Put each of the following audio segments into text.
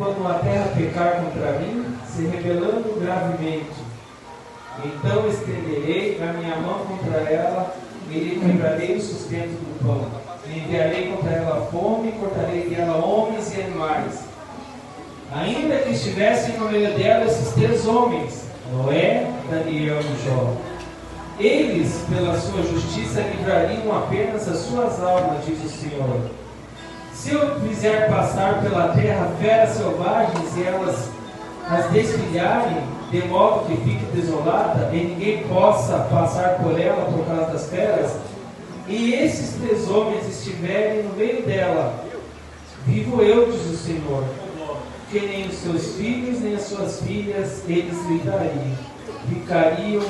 quando a terra pecar contra mim, se rebelando gravemente, então estenderei a minha mão contra ela e lhe quebrarei o sustento do pão. Enviarei contra ela fome, cortarei dela homens e animais. Ainda que estivessem no meio dela esses 3 homens, Noé, Daniel e Jó, eles, pela sua justiça, livrariam apenas as suas almas, diz o Senhor. Se eu fizer passar pela terra feras selvagens e elas as desfilharem, de modo que fique desolada e ninguém possa passar por ela por causa das feras, e esses 3 homens estiverem no meio dela, vivo eu, diz o Senhor, que nem os seus filhos nem as suas filhas eles lhe dariam,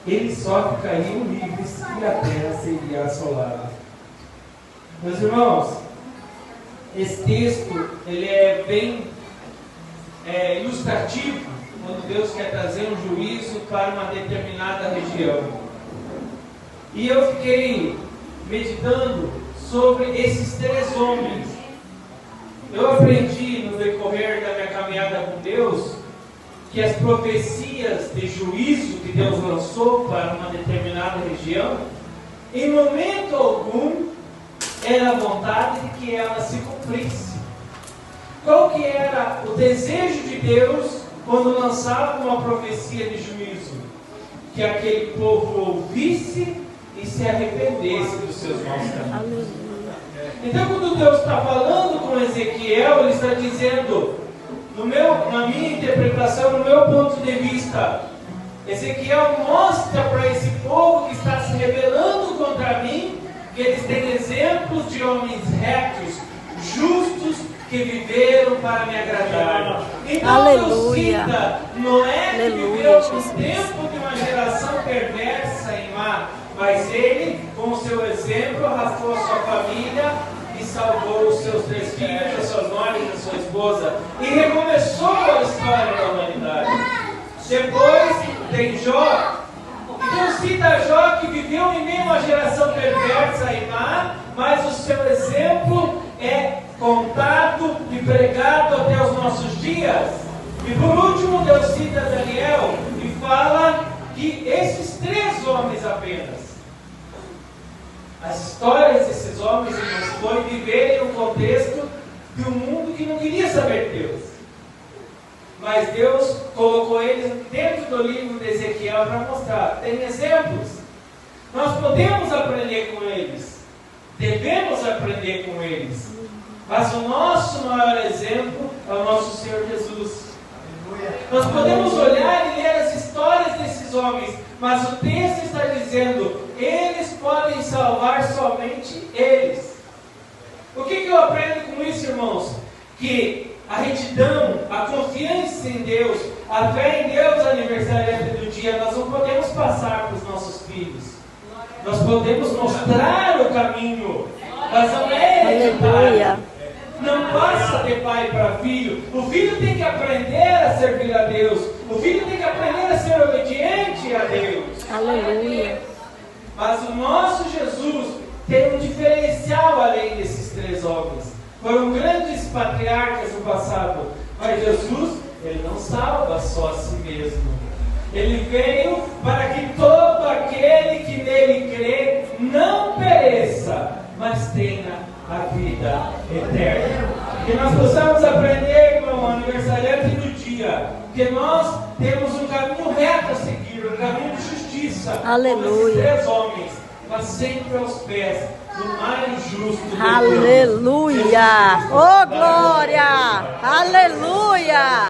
eles só ficariam livres e a terra seria assolada. Meus irmãos, esse texto ele é bem ilustrativo quando Deus quer trazer um juízo para uma determinada região. E eu fiquei meditando sobre esses 3 homens. Eu aprendi no decorrer da minha caminhada com Deus que as profecias de juízo que Deus lançou para uma determinada região, em momento algum era a vontade de que ela se cumprisse. Qual que era o desejo de Deus quando lançava uma profecia de juízo? Que aquele povo ouvisse e se arrependesse dos seus maus caminhos. Então, quando Deus está falando com Ezequiel, Ele está dizendo, na minha interpretação, no meu ponto de vista, Ezequiel mostra para esse povo que está se rebelando contra mim, que eles têm exemplos de homens retos, justos, que viveram para me agradar. Então Deus cita Noé, que viveu no tempo de uma geração perversa e má, mas ele, com o seu exemplo, arrastou a sua família e salvou os seus 3 filhos, as suas noras e a sua esposa, e recomeçou a história da humanidade. Depois tem Jó. Então cita Jó, que viveu em meio a uma geração perversa e má, mas o seu exemplo é contado e pregado até os nossos dias. E por último, Deus cita Daniel e fala que esses 3 homens apenas, as histórias desses homens, irmãos, foi viverem um contexto de um mundo que não queria saber de Deus. Mas Deus colocou eles dentro do livro de Ezequiel para mostrar. Tem exemplos. Nós podemos aprender com eles. Devemos aprender com eles. Mas o nosso maior exemplo é o nosso Senhor Jesus. Nós podemos olhar e ler as histórias desses homens, mas o texto está dizendo, eles podem salvar somente eles. O que eu aprendo com isso, irmãos? Que a retidão, a confiança em Deus, a fé em Deus aniversariante do dia, nós não podemos passar para os nossos filhos. Nós podemos mostrar o caminho, mas não é hereditário. Não passa de pai para filho. O filho tem que aprender a servir a Deus. O filho tem que aprender a ser obediente a Deus. Aleluia. Mas o nosso Jesus tem um diferencial além desses 3 homens. Foram grandes patriarcas no passado. Mas Jesus, Ele não salva só a si mesmo. Ele veio para que todo aquele que nele crê não pereça, mas tenha a vida eterna. Que nós possamos aprender, irmão, aniversariante do dia, que nós temos um caminho reto a seguir, um caminho de justiça. Aleluia. Como esses 3 homens, mas sempre aos pés do mais justo de Deus. Aleluia. Oh, glória. Aleluia.